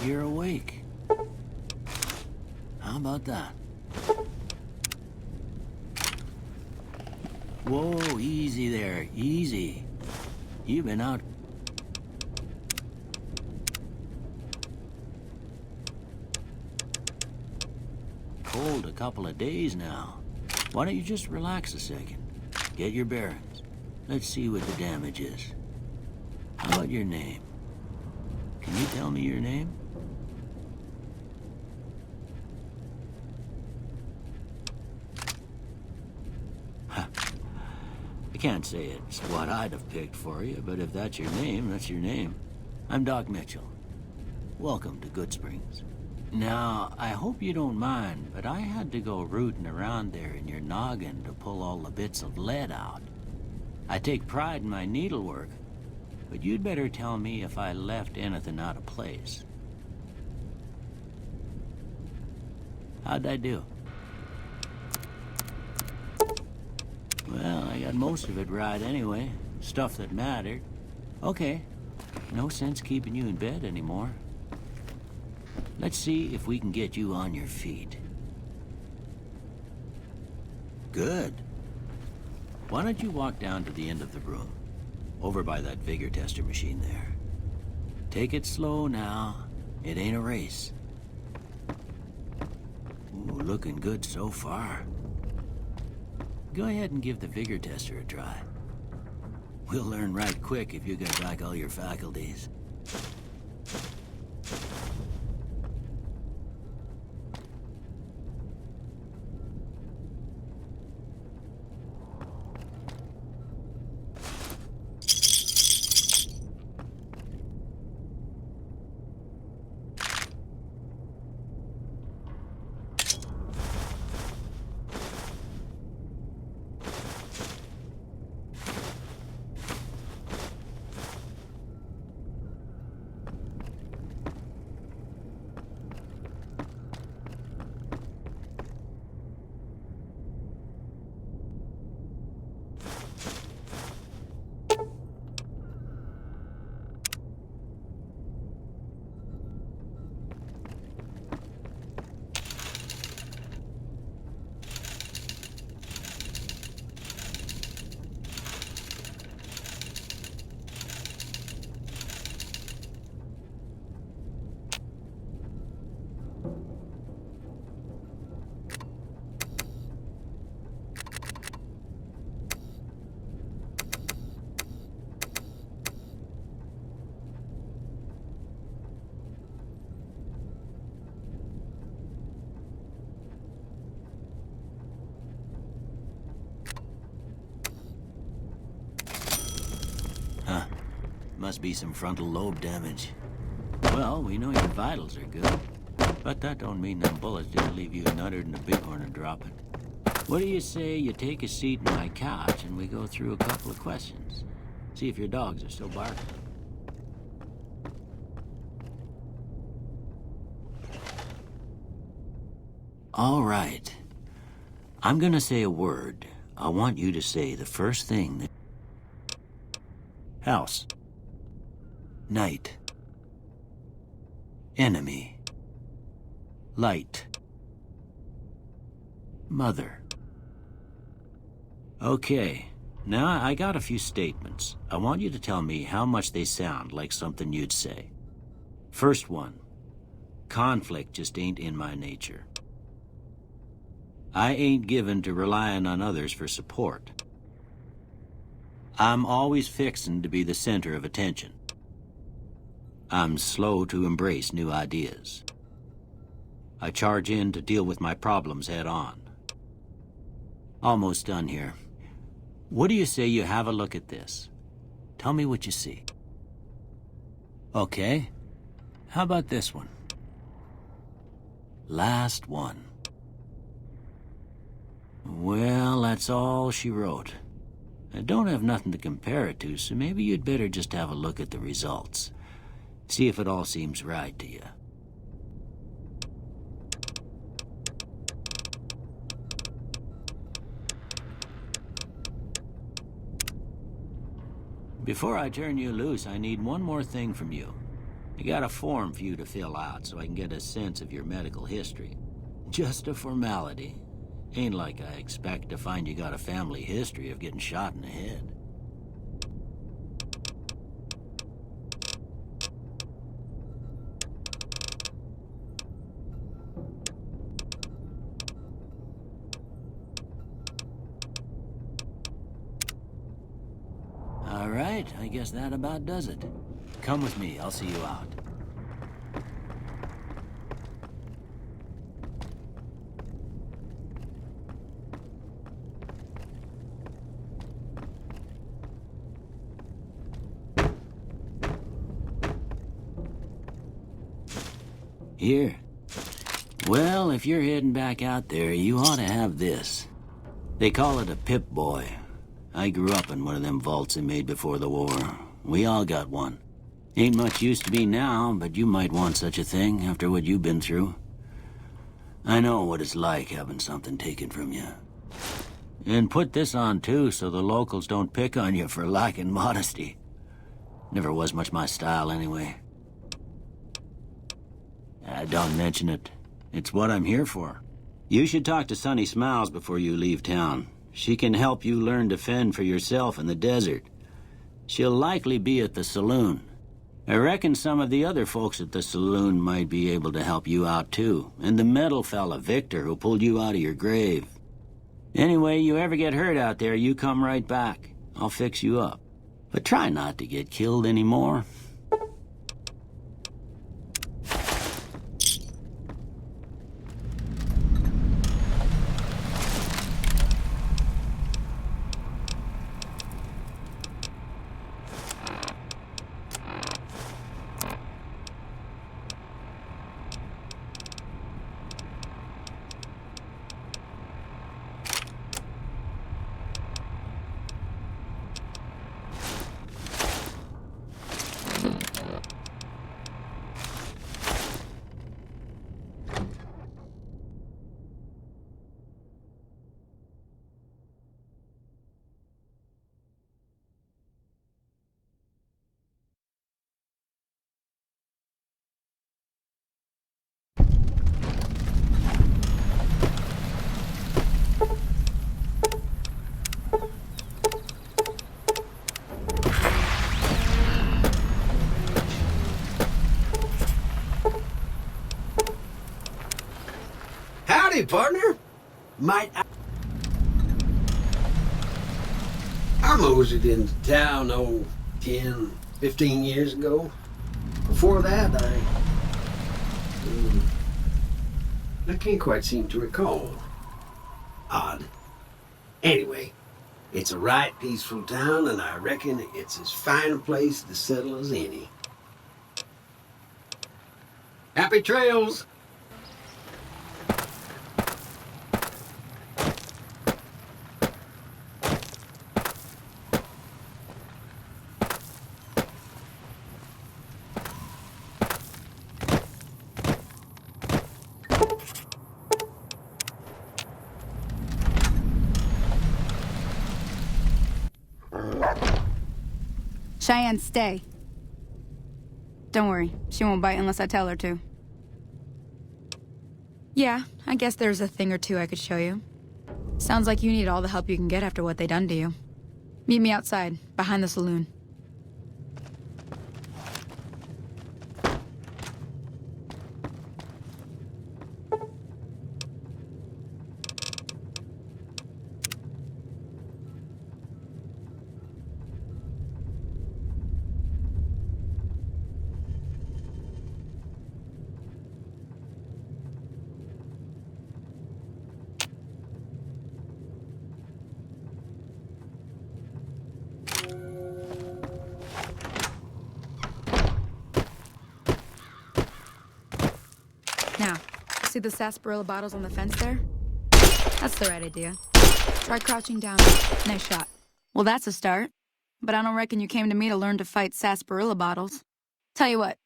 You're awake. How about that? Whoa, easy there, easy. You've been out. Cold a couple of days now. Why don't you just relax a second? Get your bearings. Let's see what the damage is. How about your name? Can you tell me your name? I can't say it's what I'd have picked for you, but if that's your name, that's your name. I'm Doc Mitchell. Welcome to Goodsprings. Now, I hope you don't mind, but I had to go rooting around there in your noggin to pull all the bits of lead out. I take pride in my needlework, but you'd better tell me if I left anything out of place. How'd I do? Well, I got most of it right anyway. Stuff that mattered. Okay. No sense keeping you in bed anymore. Let's see if we can get you on your feet. Good. Why don't you walk down to the end of the room? Over by that vigor tester machine there. Take it slow now. It ain't a race. Ooh, looking good so far. Go ahead and give the vigor tester a try. We'll learn right quick if you get back all your faculties. Must be some frontal lobe damage. Well, we know your vitals are good, but that don't mean them bullets didn't leave you nuttered and a bighorn are dropping. What do you say you take a seat in my couch and we go through a couple of questions? See if your dogs are still barking. All right. I'm gonna say a word. I want you to say the first thing that... House. Night. Enemy. Light. Mother. Okay, now I got a few statements. I want you to tell me how much they sound like something you'd say. First one. Conflict just ain't in my nature. I ain't given to relying on others for support. I'm always fixin' to be the center of attention. I'm slow to embrace new ideas. I charge in to deal with my problems head on. Almost done here. What do you say you have a look at this? Tell me what you see. Okay. How about this one? Last one. Well, that's all she wrote. I don't have nothing to compare it to, so maybe you'd better just have a look at the results. See if it all seems right to you. Before I turn you loose, I need one more thing from you. I got a form for you to fill out so I can get a sense of your medical history. Just a formality. Ain't like I expect to find you got a family history of getting shot in the head. All right, I guess that about does it. Come with me, I'll see you out. Here. Well, if you're heading back out there, you ought to have this. They call it a Pip-Boy. I grew up in one of them vaults they made before the war. We all got one. Ain't much use to me now, but you might want such a thing after what you've been through. I know what it's like having something taken from you. And put this on too, so the locals don't pick on you for lacking modesty. Never was much my style anyway. Don't mention it. It's what I'm here for. You should talk to Sunny Smiles before you leave town. She can help you learn to fend for yourself in the desert. She'll likely be at the saloon. I reckon some of the other folks at the saloon might be able to help you out too. And the metal fella, Victor, who pulled you out of your grave. Anyway, you ever get hurt out there, you come right back. I'll fix you up. But try not to get killed anymore. Howdy, partner. I moseyed into town, 10, 15 years ago. Before that, I can't quite seem to recall. Odd. Anyway, it's a right peaceful town, and I reckon it's as fine a place to settle as any. Happy trails! Cheyenne, stay. Don't worry, she won't bite unless I tell her to. Yeah, I guess there's a thing or two I could show you. Sounds like you need all the help you can get after what they done to you. Meet me outside, behind the saloon. Now, see the sarsaparilla bottles on the fence there? That's the right idea. Try crouching down. Nice shot. Well, that's a start. But I don't reckon you came to me to learn to fight sarsaparilla bottles. Tell you what,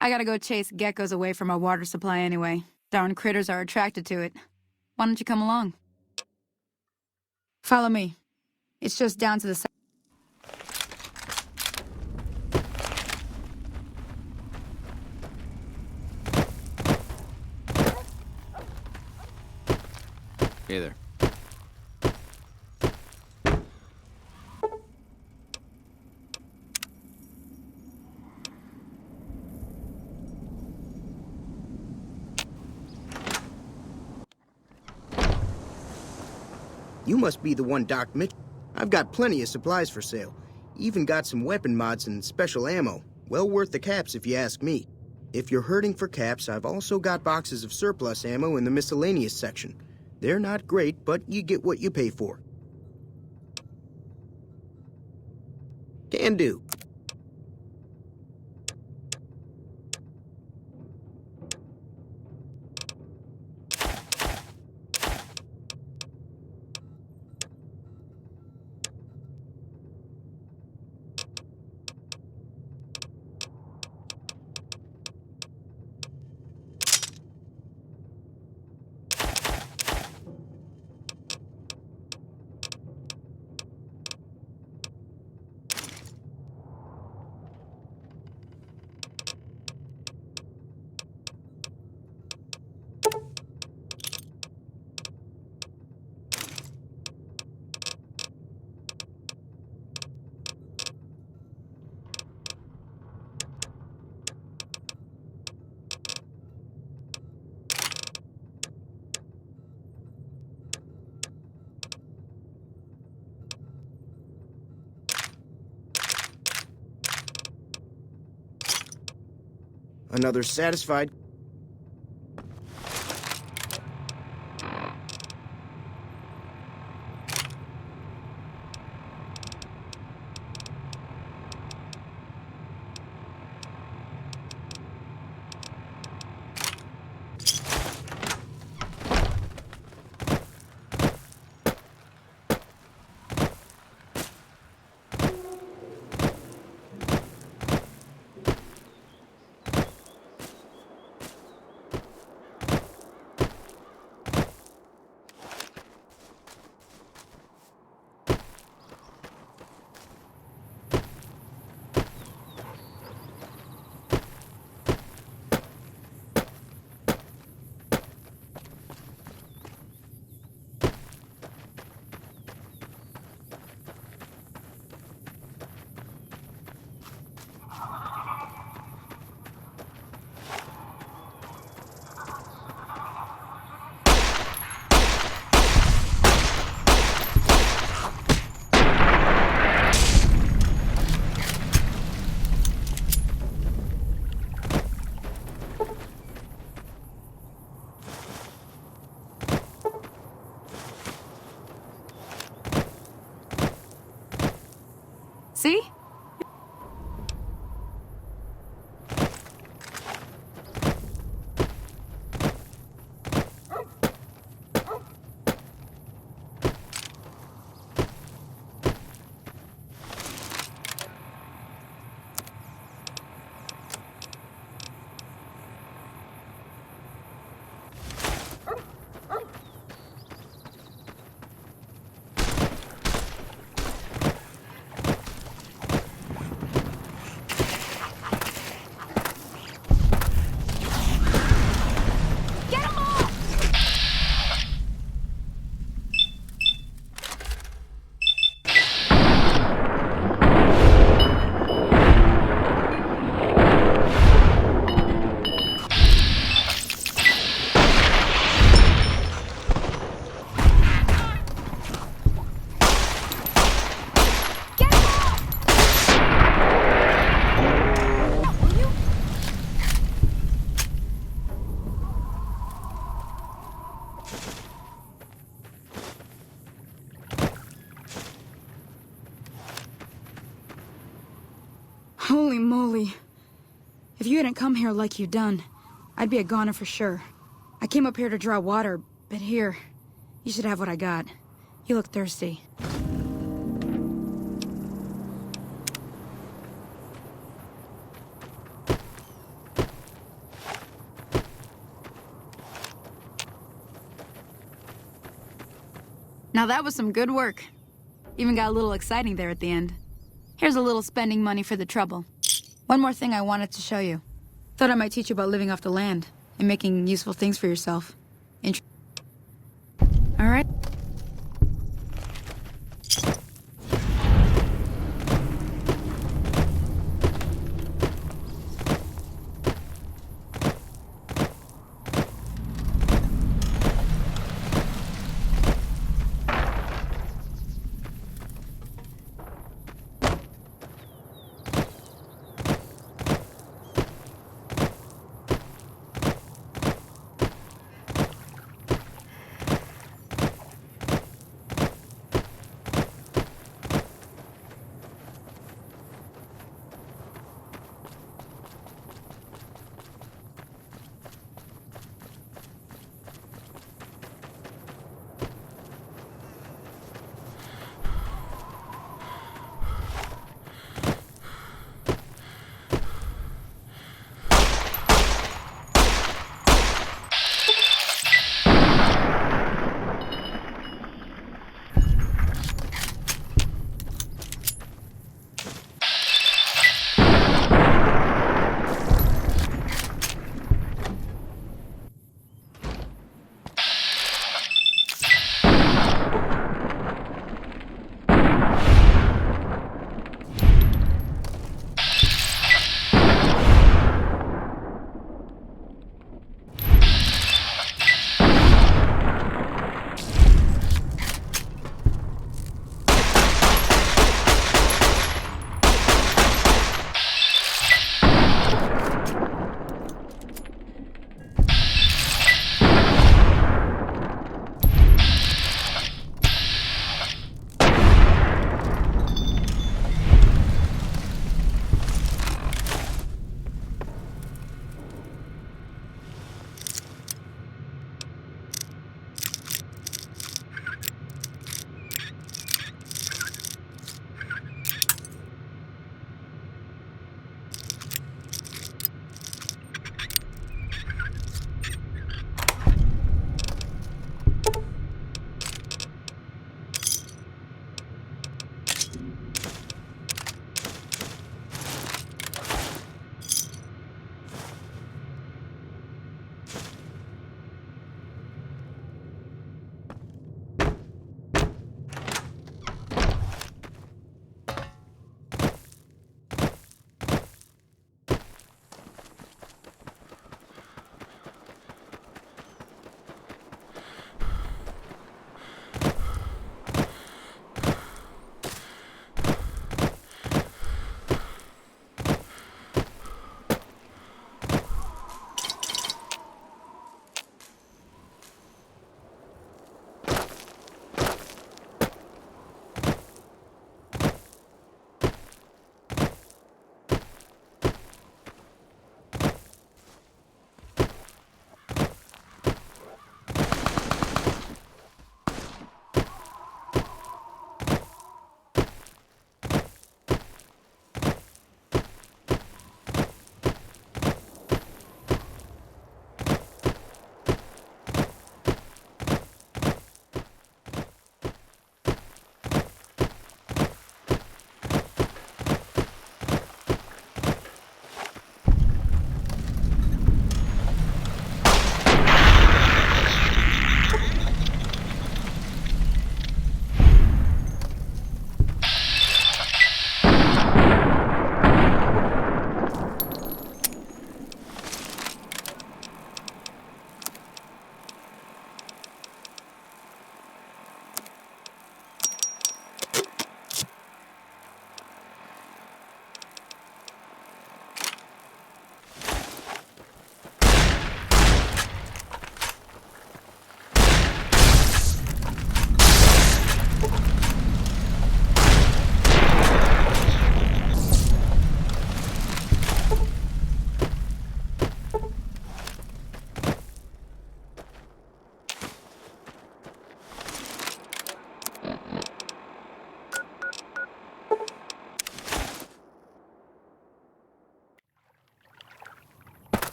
I gotta go chase geckos away from our water supply anyway. Darn critters are attracted to it. Why don't you come along? Follow me. It's just down to the side. Hey there. You must be the one Doc Mitchell. I've got plenty of supplies for sale. Even got some weapon mods and special ammo. Well worth the caps if you ask me. If you're hurting for caps, I've also got boxes of surplus ammo in the miscellaneous section. They're not great, but you get what you pay for. Can do. Another satisfied. See? Holy moly. If you hadn't come here like you done, I'd be a goner for sure. I came up here to draw water, but here, you should have what I got. You look thirsty. Now that was some good work. Even got a little exciting there at the end. Here's a little spending money for the trouble. One more thing I wanted to show you. Thought I might teach you about living off the land and making useful things for yourself. All All right.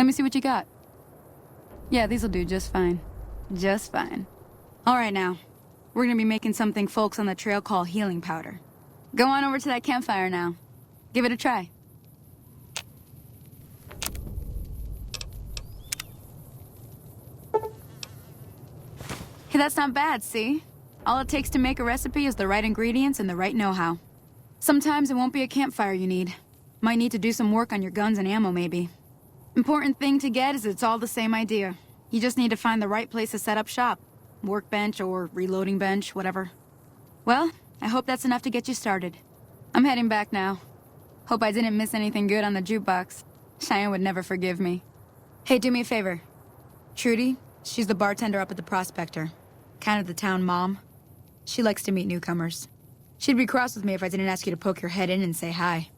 Let me see what you got. Yeah, these'll do just fine. Just fine. All right, now. We're gonna be making something folks on the trail call healing powder. Go on over to that campfire now. Give it a try. Hey, that's not bad, see? All it takes to make a recipe is the right ingredients and the right know-how. Sometimes it won't be a campfire you need. Might need to do some work on your guns and ammo, maybe. Important thing to get is it's all the same idea. You just need to find the right place to set up shop. Workbench or reloading bench, whatever. Well, I hope that's enough to get you started. I'm heading back now. Hope I didn't miss anything good on the jukebox. Cheyenne would never forgive me. Hey, do me a favor. Trudy, she's the bartender up at the Prospector. Kind of the town mom. She likes to meet newcomers. She'd be cross with me if I didn't ask you to poke your head in and say hi.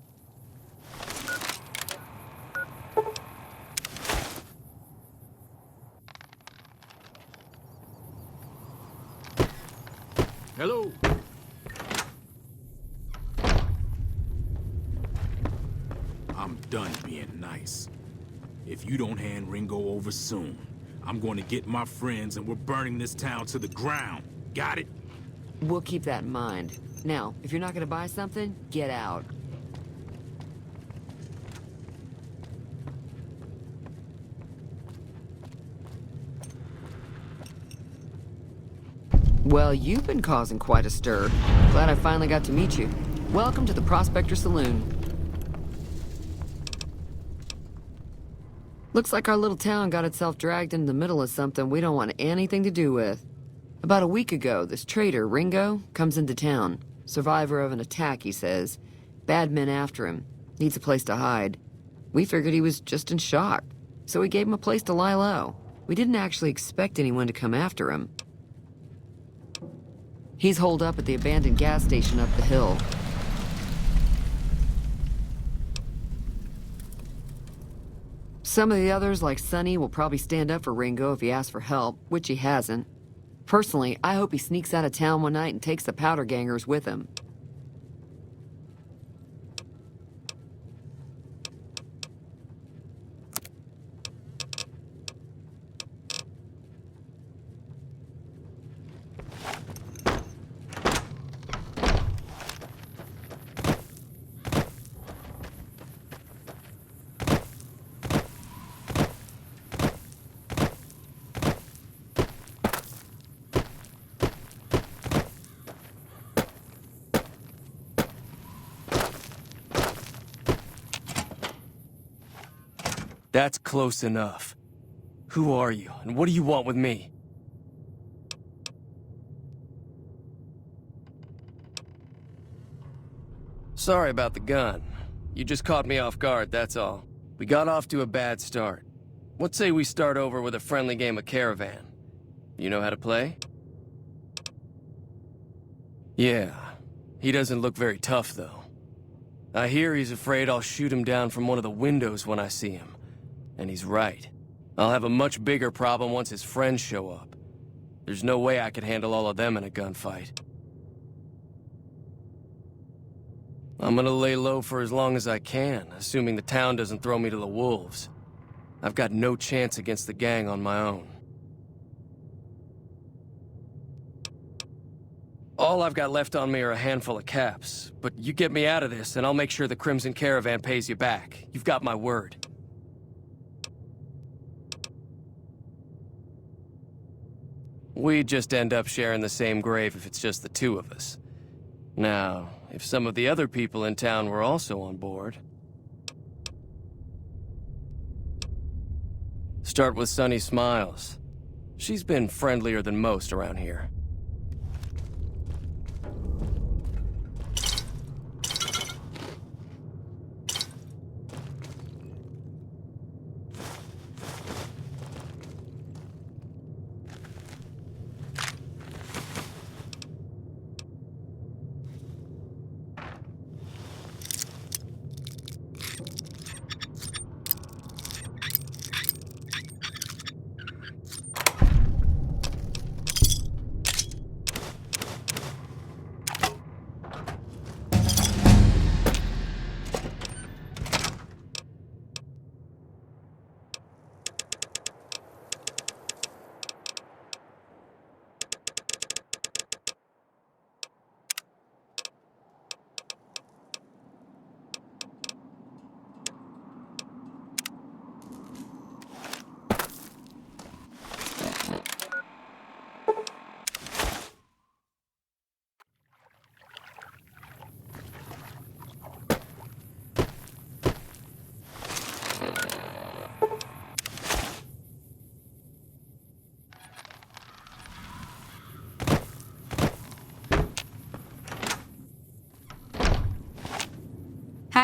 Hello. I'm done being nice. If you don't hand Ringo over soon, I'm going to get my friends and we're burning this town to the ground. Got it? We'll keep that in mind. Now, if you're not gonna buy something, get out. Well, you've been causing quite a stir. Glad I finally got to meet you. Welcome to the Prospector Saloon. Looks like our little town got itself dragged into the middle of something we don't want anything to do with. About a week ago, this traitor, Ringo, comes into town. Survivor of an attack, he says. Bad men after him. Needs a place to hide. We figured he was just in shock, so we gave him a place to lie low. We didn't actually expect anyone to come after him. He's holed up at the abandoned gas station up the hill. Some of the others, like Sonny, will probably stand up for Ringo if he asks for help, which he hasn't. Personally, I hope he sneaks out of town one night and takes the powder gangers with him. That's close enough. Who are you, and what do you want with me? Sorry about the gun. You just caught me off guard, that's all. We got off to a bad start. What say we start over with a friendly game of Caravan? You know how to play? Yeah. He doesn't look very tough, though. I hear he's afraid I'll shoot him down from one of the windows when I see him. And he's right. I'll have a much bigger problem once his friends show up. There's no way I could handle all of them in a gunfight. I'm gonna lay low for as long as I can, assuming the town doesn't throw me to the wolves. I've got no chance against the gang on my own. All I've got left on me are a handful of caps, but you get me out of this and I'll make sure the Crimson Caravan pays you back. You've got my word. We'd just end up sharing the same grave if it's just the two of us. Now, if some of the other people in town were also on board... Start with Sunny Smiles. She's been friendlier than most around here.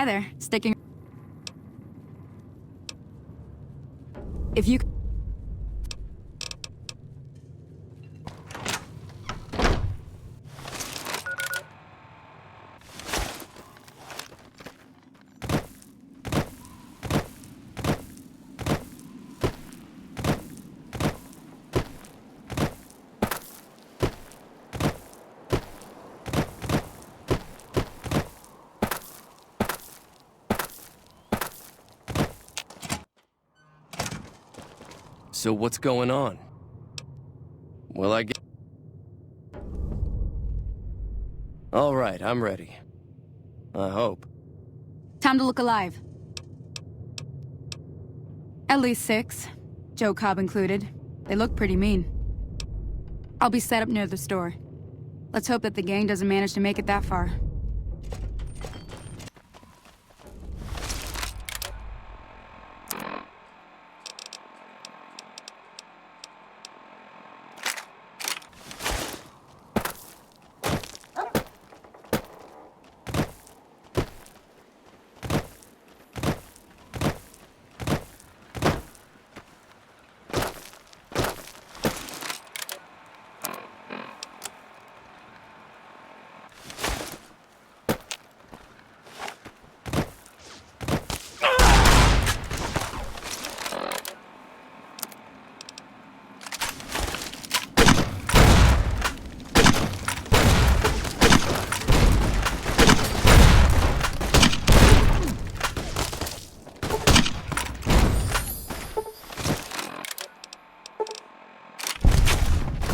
Hi there. Sticking... If you... So what's going on? Well, I get... All right, I'm ready. I hope. Time to look alive. At least 6. Joe Cobb included. They look pretty mean. I'll be set up near the store. Let's hope that the gang doesn't manage to make it that far.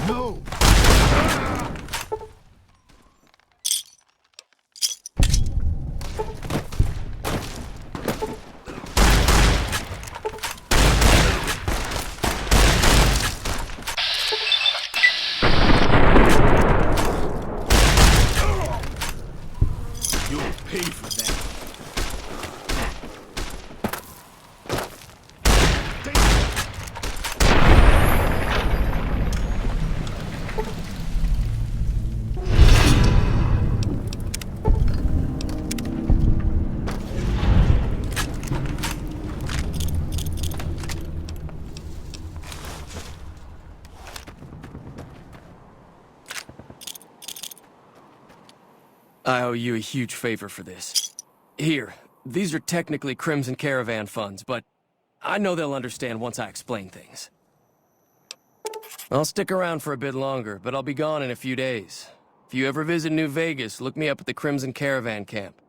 No! You'll pay for that. I owe you a huge favor for this. Here, these are technically Crimson Caravan funds, but I know they'll understand once I explain things. I'll stick around for a bit longer, but I'll be gone in a few days. If you ever visit New Vegas, look me up at the Crimson Caravan camp.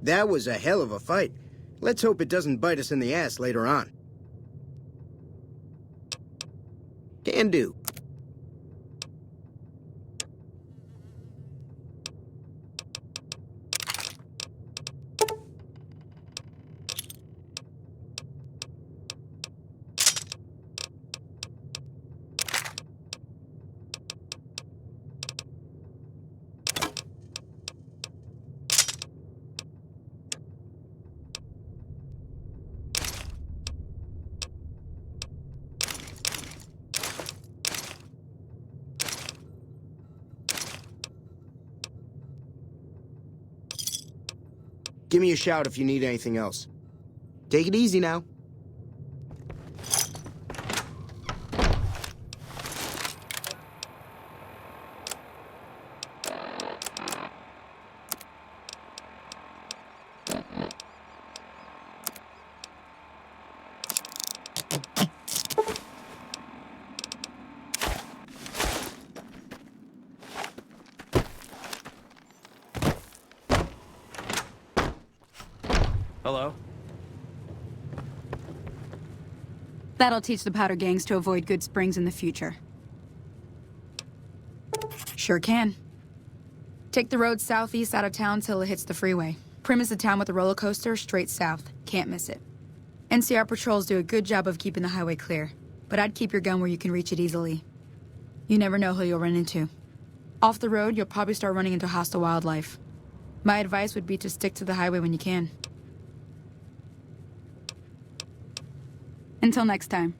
That was a hell of a fight. Let's hope it doesn't bite us in the ass later on. Can do. Give me a shout if you need anything else. Take it easy now. Hello? That'll teach the powder gangs to avoid Goodsprings in the future. Sure can. Take the road southeast out of town till it hits the freeway. Prim is the town with the roller coaster straight south. Can't miss it. NCR patrols do a good job of keeping the highway clear, but I'd keep your gun where you can reach it easily. You never know who you'll run into. Off the road, you'll probably start running into hostile wildlife. My advice would be to stick to the highway when you can. Until next time.